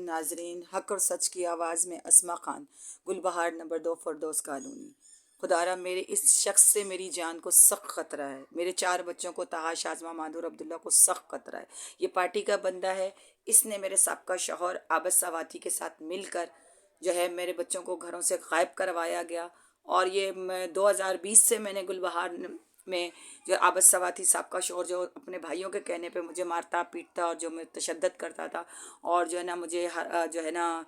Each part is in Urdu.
ناظرین، حق اور سچ کی آواز میں اسما خان، گلبہار نمبر 2 فردوس کالونی۔ خدارا میرے اس شخص سے میری جان کو سخت خطرہ ہے، میرے 4 بچوں کو طہا، شازمہ، مانور، عبداللہ کو سخت خطرہ ہے۔ یہ پارٹی کا بندہ ہے، اس نے میرے سابقہ شوہر عابد سواتی کے ساتھ مل کر جو ہے میرے بچوں کو گھروں سے غائب کروایا گیا، اور یہ 2020 سے میں نے گلبہار میں جو عابد سواتی سابقہ شوہر جو اپنے بھائیوں کے کہنے پہ مجھے مارتا پیٹتا اور جو میں تشدد کرتا تھا، اور جو ہے نا مجھے جو ہے نا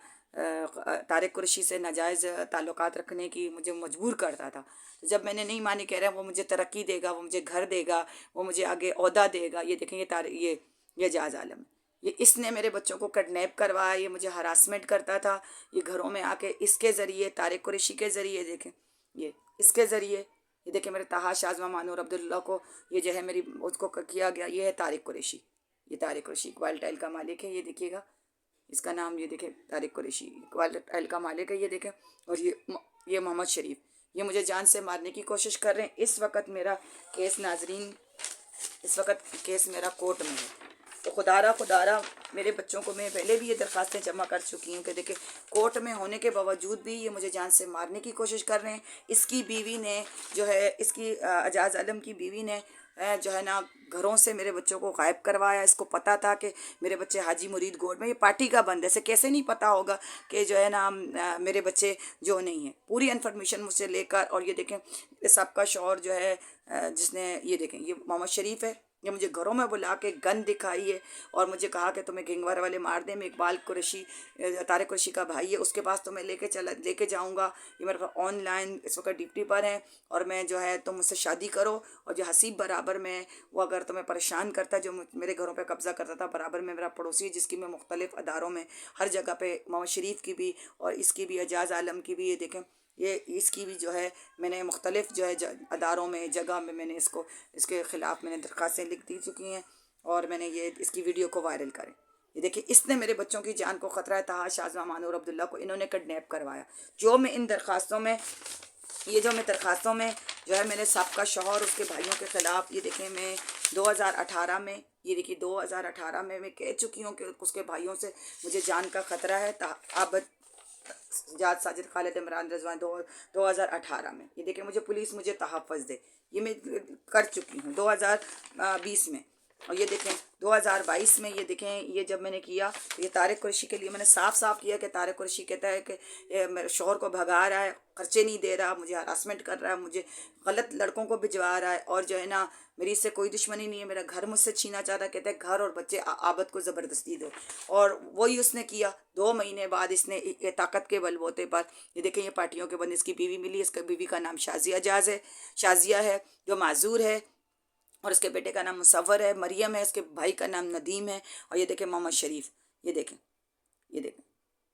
طارق قریشی سے ناجائز تعلقات رکھنے کی مجھے مجبور کرتا تھا۔ جب میں نے نہیں مانی، کہہ رہے ہیں وہ مجھے ترقی دے گا، وہ مجھے گھر دے گا، وہ مجھے آگے عہدہ دے گا۔ یہ دیکھیں، یہ جاز عالم ہے۔ یہ اس نے میرے بچوں کو کڈنیپ کروایا، یہ مجھے ہراسمنٹ کرتا تھا، یہ گھروں میں آ کے اس کے ذریعے، طارق قریشی کے ذریعے، دیکھیں یہ اس کے ذریعے، یہ دیکھیں میرے طہا، شازمہ، مانور، عبداللہ کو یہ جو ہے میری اس کو کیا گیا۔ یہ ہے طارق قریشی، یہ طارق قریشی اقبال ٹائل کا مالک ہے، یہ دیکھیے گا اس کا نام، یہ دیکھیں طارق قریشی اقبال ٹائل کا مالک ہے، یہ دیکھیں۔ اور یہ محمد شریف، یہ مجھے جان سے مارنے کی کوشش کر رہے ہیں۔ اس وقت میرا کیس، ناظرین، اس وقت کیس میرا کورٹ میں ہے۔ تو خدارا میرے بچوں کو میں پہلے بھی یہ درخواستیں جمع کر چکی ہوں کہ دیکھیں کورٹ میں ہونے کے باوجود بھی یہ مجھے جان سے مارنے کی کوشش کر رہے ہیں۔ اس کی بیوی نے جو ہے، اس کی اعجاز عالم کی بیوی نے جو ہے نا گھروں سے میرے بچوں کو غائب کروایا۔ اس کو پتہ تھا کہ میرے بچے حاجی مرید گوڈ میں، یہ پارٹی کا بند ہے، اسے کیسے نہیں پتہ ہوگا کہ جو ہے نا میرے بچے جو نہیں ہیں۔ پوری انفارمیشن مجھ سے لے کر، اور یہ دیکھیں سابقہ شوہر جو ہے جس نے، یہ دیکھیں یہ محمد شریف ہے، یہ مجھے گھروں میں بلا کے گن دکھائی ہے اور مجھے کہا کہ تمہیں گینگوار والے مار دیں۔ میں اقبال قریشی، طارق قریشی کا بھائی ہے، اس کے پاس تمہیں لے کے جاؤں گا۔ یہ میرے پاس آن لائن اس وقت ڈیوٹی پر ہیں، اور میں جو ہے تم مجھ سے شادی کرو، اور جو حسیب برابر میں وہ اگر تمہیں پریشان کرتا ہے، جو میرے گھروں پہ قبضہ کرتا تھا، برابر میں میرا پڑوسی، جس کی میں مختلف اداروں میں ہر جگہ پہ، محمد شریف کی بھی اور اس کی بھی، اعجاز عالم کی بھی، یہ دیکھیں یہ اس کی بھی جو ہے میں نے مختلف جو ہے اداروں میں، جگہ میں نے اس کے خلاف میں نے درخواستیں لکھ دی چکی ہیں، اور میں نے یہ اس کی ویڈیو کو وائرل کریں۔ یہ دیکھیں اس نے میرے بچوں کی جان کو خطرہ ہے، طہا، شازمہ، مانور، عبداللہ کو انہوں نے کڈنیپ کروایا۔ جو میں ان درخواستوں میں، جو ہے میرے سابقہ شوہر اس کے بھائیوں کے خلاف، یہ دیکھیں میں 2018 میں، یہ دیکھیے 2018 میں کہہ چکی ہوں کہ اس کے بھائیوں سے مجھے جان کا خطرہ ہے۔ عابد، جاد، ساجد، خالد، عمران، رضوان، 2018 میں، یہ دیکھیں مجھے تحفظ دے، یہ میں کر چکی ہوں 2020 میں۔ اور یہ دیکھیں 2022 میں، یہ دیکھیں یہ جب میں نے کیا، یہ طارق قریشی کے لیے میں نے صاف کیا کہ طارق قریشی کہتا ہے کہ میرے شوہر کو بھگا رہا ہے، خرچے نہیں دے رہا، مجھے ہراسمنٹ کر رہا ہے، مجھے غلط لڑکوں کو بھجوا رہا ہے، اور جو ہے نا میری اس سے کوئی دشمنی نہیں ہے، میرا گھر مجھ سے چھینا چاہتا ہے، کہتا ہے گھر اور بچے عابد کو زبردستی دو، اور وہی اس نے کیا۔ 2 مہینے بعد اس نے طاقت کے بل بوتے پر، یہ دیکھیں یہ پارٹیوں کے بند، اس کی بیوی ملی، اس کی بیوی کا نام شازیہ ہے جو معذور ہے، اور اس کے بیٹے کا نام مصور ہے، مریم ہے، اس کے بھائی کا نام ندیم ہے، اور یہ دیکھیں محمد شریف، یہ دیکھیں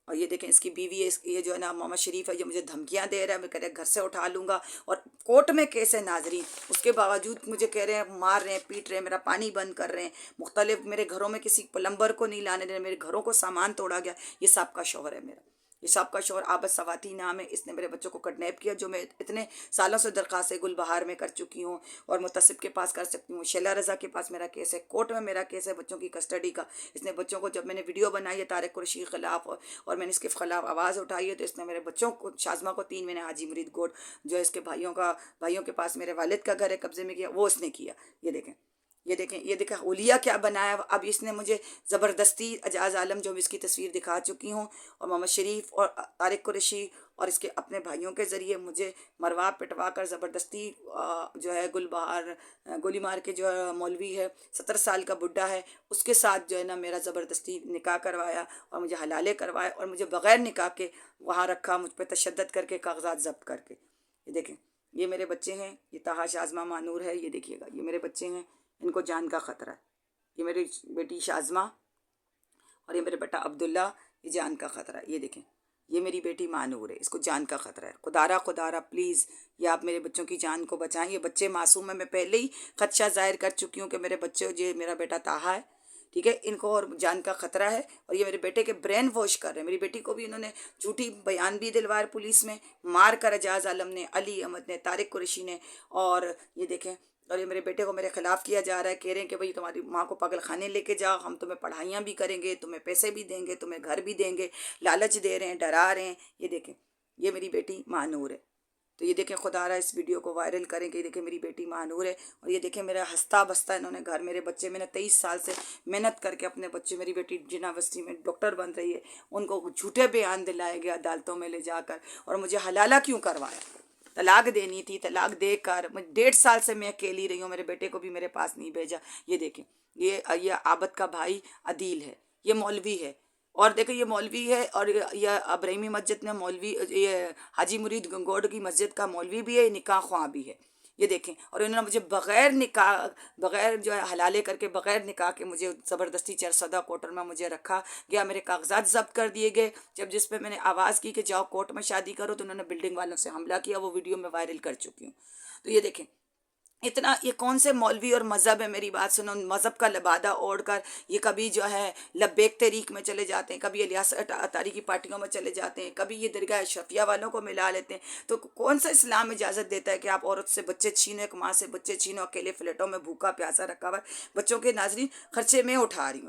اور یہ دیکھیں اس کی بیوی ہے، یہ جو ہے نا محمد شریف ہے، یہ مجھے دھمکیاں دے رہا ہے، میں کہہ رہے ہیں گھر سے اٹھا لوں گا، اور کورٹ میں کیس ہے ناظرین، اس کے باوجود مجھے کہہ رہے ہیں مار رہے ہیں، پیٹ رہے ہیں، میرا پانی بند کر رہے ہیں، مختلف میرے گھروں میں کسی پلمبر کو نہیں لانے دے رہے، میرے گھروں کو سامان توڑا گیا۔ یہ سابقہ شوہر ہے میرا، یہ سابقہ شوہر عابد سواتی نام ہے، اس نے میرے بچوں کو کڈنیپ کیا، جو میں اتنے سالوں سے درخواستیں گلبہار میں کر چکی ہوں، اور متصب کے پاس کر سکتی ہوں، شیلا رضا کے پاس میرا کیس ہے، کورٹ میں میرا کیس ہے بچوں کی کسٹڈی کا۔ اس نے بچوں کو، جب میں نے ویڈیو بنائی ہے طارق قریشی کے خلاف، اور میں نے اس کے خلاف آواز اٹھائی ہے، تو اس نے میرے بچوں کو، شازمہ کو 3 مہینے حاجی مرید گوڈ جو اس کے بھائیوں کے پاس میرے والد کا گھر ہے، قبضے میں کیا، وہ اس نے کیا۔ یہ دیکھیں اولیاء کیا بنایا۔ اب اس نے مجھے زبردستی، اعجاز عالم جو اس کی تصویر دکھا چکی ہوں، اور محمد شریف اور طارق قریشی اور اس کے اپنے بھائیوں کے ذریعے مجھے مروا پٹوا کر زبردستی جو ہے گلبہار گولی مار کے جو ہے مولوی ہے، 70 سال کا بڈھا ہے، اس کے ساتھ جو ہے نا میرا زبردستی نکاح کروایا، اور مجھے حلالے کروایا، اور مجھے بغیر نکاح کے وہاں رکھا، مجھ پہ تشدد کر کے، کاغذات ضبط کر کے۔ یہ دیکھیں یہ میرے بچے ہیں، یہ طہا، شازمہ، مانور ہے، یہ دیکھیے گا یہ میرے بچے ہیں، ان کو جان کا خطرہ ہے۔ یہ میری بیٹی شازمہ اور یہ میرے بیٹا عبداللہ، یہ جان کا خطرہ ہے۔ یہ دیکھیں یہ میری بیٹی مانور ہے، اس کو جان کا خطرہ ہے۔ خدارا پلیز یہ آپ میرے بچوں کی جان کو بچائیں، یہ بچے معصوم ہیں، میں پہلے ہی خدشہ ظاہر کر چکی ہوں کہ میرے بچے، یہ میرا بیٹا طہا ہے، ٹھیک ہے، ان کو اور جان کا خطرہ ہے، اور یہ میرے بیٹے کے برین واش کر رہے ہیں۔ میری بیٹی کو بھی انہوں نے جھوٹی بیان بھی دلوائے پولیس میں، مار کر اعجاز عالم نے، علی احمد نے، طارق قریشی نے، اور یہ دیکھیں اور یہ میرے بیٹے کو میرے خلاف کیا جا رہا ہے، کہہ رہے ہیں کہ بھئی تمہاری ماں کو پاگل خانے لے کے جاؤ، ہم تمہیں پڑھائیاں بھی کریں گے، تمہیں پیسے بھی دیں گے، تمہیں گھر بھی دیں گے، لالچ دے رہے ہیں، ڈرا رہے ہیں۔ یہ دیکھیں، یہ میری بیٹی ماں ہے۔ تو یہ دیکھیں، خدا رہا اس ویڈیو کو وائرل کریں کہ یہ دیکھیں میری بیٹی ماں ہے، اور یہ دیکھیں میرا ہنستا بستا انہوں نے گھر، میرے بچے، میں نے 23 سال سے محنت کر کے اپنے بچے، میری بیٹی جنا یونیورسٹی میں ڈاکٹر بن رہی ہے، ان کو جھوٹے بیان دلائے گیا عدالتوں میں لے جا کر، اور مجھے حلالہ کیوں کروایا؟ طلاق دینی تھی، طلاق دے کر 1.5 سال سے میں اکیلی رہی ہوں، میرے بیٹے کو بھی میرے پاس نہیں بھیجا۔ یہ دیکھیں، یہ عابد کا بھائی عدیل ہے، یہ مولوی ہے، اور دیکھیں یہ مولوی ہے، اور یہ ابراہیمی مسجد میں مولوی، یہ حاجی مرید گنگوڑ کی مسجد کا مولوی بھی ہے، یہ نکاح خواں بھی ہے۔ یہ دیکھیں، اور انہوں نے مجھے بغیر نکاح، بغیر جو ہے حلالے کر کے، بغیر نکاح کے مجھے زبردستی چرسدہ کوٹر میں مجھے رکھا گیا، میرے کاغذات ضبط کر دیے گئے۔ جس پہ میں نے آواز کی کہ جاؤ کورٹ میں شادی کرو، تو انہوں نے بلڈنگ والوں سے حملہ کیا، وہ ویڈیو میں وائرل کر چکی ہوں۔ تو یہ دیکھیں، اتنا، یہ کون سے مولوی اور مذہب ہے؟ میری بات سنو، مذہب کا لبادہ اوڑھ کر یہ کبھی جو ہے لبیک تحریک میں چلے جاتے ہیں، کبھی الیاس اطہری کی پارٹیوں میں چلے جاتے ہیں، کبھی یہ درگاہ اشرفیہ والوں کو ملا لیتے ہیں۔ تو کون سا اسلام اجازت دیتا ہے کہ آپ عورت سے بچے چھینو، ایک ماں سے بچے چھینو، اکیلے فلیٹوں میں بھوکا پیاسا رکھا ہوا ہے؟ بچوں کے ناظرین خرچے میں اٹھا رہی ہوں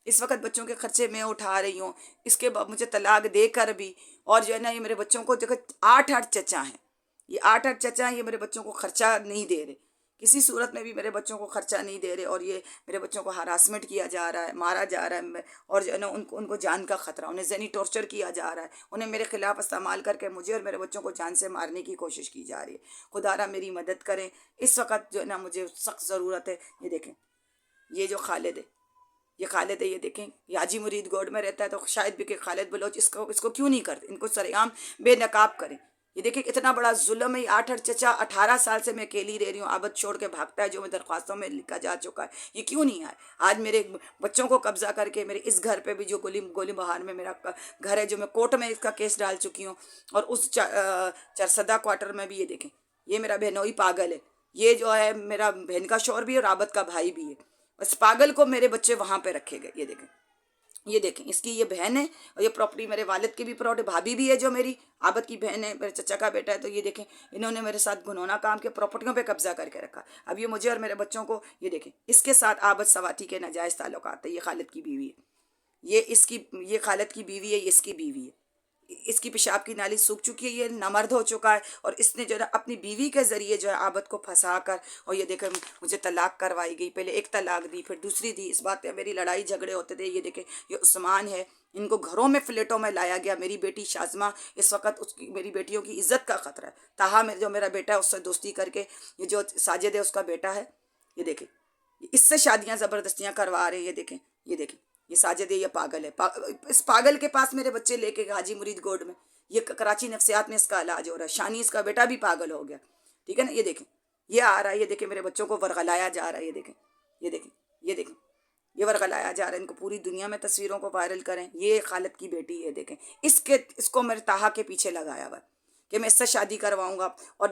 اس وقت بچوں کے خرچے میں اٹھا رہی ہوں، اس کے بعد مجھے طلاق دے کر بھی، اور جو ہے نا یہ میرے بچوں کو دیکھو 8 چچا ہیں، یہ 8 چچا ہیں، یہ میرے بچوں کو خرچہ نہیں دے رہے، کسی صورت میں بھی میرے بچوں کو خرچہ نہیں دے رہے، اور یہ میرے بچوں کو ہراسمنٹ کیا جا رہا ہے، مارا جا رہا ہے، اور جو ہے نا ان کو جان کا خطرہ، انہیں ذہنی ٹارچر کیا جا رہا ہے، انہیں میرے خلاف استعمال کر کے مجھے اور میرے بچوں کو جان سے مارنے کی کوشش کی جا رہی ہے۔ خدا را میری مدد کریں، اس وقت جو ہے نا مجھے سخت ضرورت ہے۔ یہ دیکھیں، یہ جو خالد ہے، یہ خالد ہے، یہ دیکھیں، یہ حاجی مرید گوڑ میں رہتا ہے، تو شاید بھی کہ خالد بلوچ اس کو کیوں نہیں کرتے، ان کو سرعام بے نقاب کریں۔ یہ دیکھیں اتنا بڑا ظلم ہے، 8 چچا، 18 سال سے میں اکیلی رہ رہی ہوں، عابد چھوڑ کے بھاگتا ہے، جو میں درخواستوں میں لکھا جا چکا ہے، یہ کیوں نہیں آئے؟ آج میرے بچوں کو قبضہ کر کے، میرے اس گھر پہ بھی جو گولی بہار میں میرا گھر ہے، جو میں کورٹ میں اس کا کیس ڈال چکی ہوں، اور اس چرسدہ کوارٹر میں بھی، یہ دیکھیں، یہ میرا بہنوئی پاگل ہے، یہ جو ہے میرا بہن کا شوہر بھی ہے اور عابد کا بھائی بھی ہے، اس پاگل کو میرے بچے وہاں پہ رکھے گئے۔ یہ دیکھیں، یہ دیکھیں، اس کی یہ بہن ہے، اور یہ پراپرٹی میرے والد کی بھی پراپرٹی، بھابھی بھی ہے جو میری عابد کی بہن ہے، میرے چچا کا بیٹا ہے۔ تو یہ دیکھیں، انہوں نے میرے ساتھ گھنونا کام کیا، پراپرٹیوں پہ قبضہ کر کے رکھا۔ اب یہ مجھے اور میرے بچوں کو، یہ دیکھیں، اس کے ساتھ عابد سواتی کے ناجائز تعلقات ہے، یہ خالد کی بیوی ہے، یہ خالد کی بیوی ہے، یہ اس کی بیوی ہے، اس کی پیشاب کی نالی سوکھ چکی ہے، یہ نامرد ہو چکا ہے، اور اس نے جو ہے نا اپنی بیوی کے ذریعے جو ہے عابد کو پھنسا کر، اور یہ دیکھیں مجھے طلاق کروائی گئی، پہلے ایک طلاق دی، پھر دوسری دی، اس بات پہ میری لڑائی جھگڑے ہوتے تھے۔ یہ دیکھیں، یہ عثمان ہے، ان کو گھروں میں فلیٹوں میں لایا گیا، میری بیٹی شازمہ، اس وقت میری بیٹیوں کی عزت کا خطرہ ہے، تاہم جو میرا بیٹا ہے اس سے دوستی کر کے، یہ جو ساجد ہے اس کا بیٹا ہے، یہ دیکھیں، اس سے شادیاں زبردستیاں کروا رہے ہیں۔ یہ دیکھیں، یہ ساجد ہے، یہ پاگل ہے، اس پاگل کے پاس میرے بچے لے کے حاجی مرید گوڈ میں، یہ کراچی نفسیات میں اس کا علاج ہو رہا ہے، شانی اس کا بیٹا بھی پاگل ہو گیا، ٹھیک ہے نا۔ یہ دیکھیں، یہ آ رہا ہے، یہ دیکھیں میرے بچوں کو ورغلایا جا رہا ہے، یہ دیکھیں، یہ دیکھیں، یہ دیکھیں، یہ ورغلایا جا رہا ہے، ان کو پوری دنیا میں تصویروں کو وائرل کریں۔ یہ خالد کی بیٹی ہے، دیکھیں، اس کو میرے تاہا کے پیچھے لگایا ہوا ہے کہ میں اس سے شادی کرواؤں گا، اور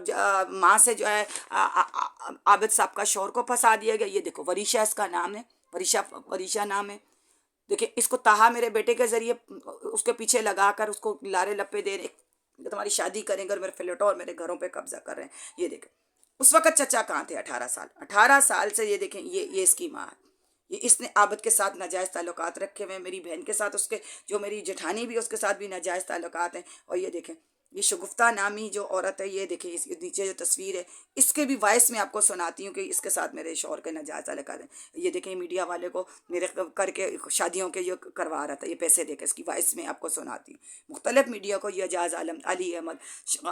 ماں سے جو ہے عابد صاحب کا شوہر کو پھنسا دیا گیا۔ یہ دیکھو، وریشہ اس کا نام ہے، وریشہ نام ہے، دیکھیں، اس کو تاہا میرے بیٹے کے ذریعے اس کے پیچھے لگا کر اس کو لارے لپے دے رہے، تمہاری شادی کریں گے، اور میرے فلیٹوں اور میرے گھروں پہ قبضہ کر رہے ہیں۔ یہ دیکھیں، اس وقت چچا کہاں تھے؟ 18 سال سے، یہ دیکھیں، یہ اس کی ماں ہے، یہ اس نے عابد کے ساتھ ناجائز تعلقات رکھے ہوئے ہیں، میری بہن کے ساتھ، اس کے جو میری جٹھانی بھی اس کے ساتھ بھی ناجائز تعلقات ہیں۔ اور یہ دیکھیں، یہ شگفتہ نامی جو عورت ہے، یہ دیکھیں، اس کے نیچے جو تصویر ہے، اس کے بھی وائس میں آپ کو سناتی ہوں کہ اس کے ساتھ میرے شوہر کے ناجائز تعلقات ہیں۔ یہ دیکھیں، میڈیا والے کو میرے کر کے شادیوں کے یہ کروا رہا تھا، یہ پیسے دے کے، اس کی وائس میں آپ کو سناتی ہوں۔ مختلف میڈیا کو، یہ اعجاز عالم، علی احمد،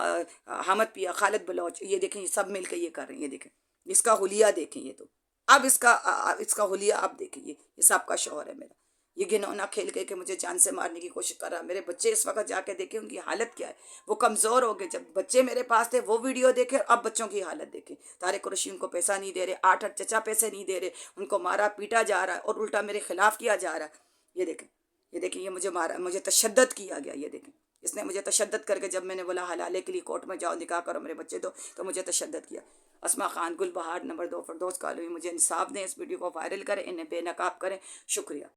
حامد پیا، خالد بلوچ، یہ دیکھیں، یہ سب مل کے یہ کر رہے ہیں۔ یہ دیکھیں، اس کا حلیہ دیکھیں، یہ تو اب اس کا حلیہ آپ دیکھیں، یہ صاحب کا شوہر ہے میرا، یہ گھنونا کھیل کے کہ مجھے جان سے مارنے کی کوشش کر رہا ہے۔ میرے بچے اس وقت جا کے دیکھیں، ان کی حالت کیا ہے، وہ کمزور ہو گئے، جب بچے میرے پاس تھے وہ ویڈیو دیکھے، اب بچوں کی حالت دیکھیں۔ طارق قریشی ان کو پیسہ نہیں دے رہے، 8 چچا پیسے نہیں دے رہے، ان کو مارا پیٹا جا رہا ہے، اور الٹا میرے خلاف کیا جا رہا ہے۔ یہ دیکھیں، یہ مجھے مارا، مجھے تشدد کیا گیا۔ یہ دیکھیں، اس نے مجھے تشدد کر کے، جب میں نے بولا حلالے کے لیے کورٹ میں جاؤ، نکاح کرو، میرے بچے دو، تو مجھے تشدد کیا۔ اسما خان، گل بہار، نمبر 2 فردوس کالونی، مجھے انصاف دیں، اس ویڈیو کو وائرل کریں، انہیں بے نقاب کریں۔ شکریہ۔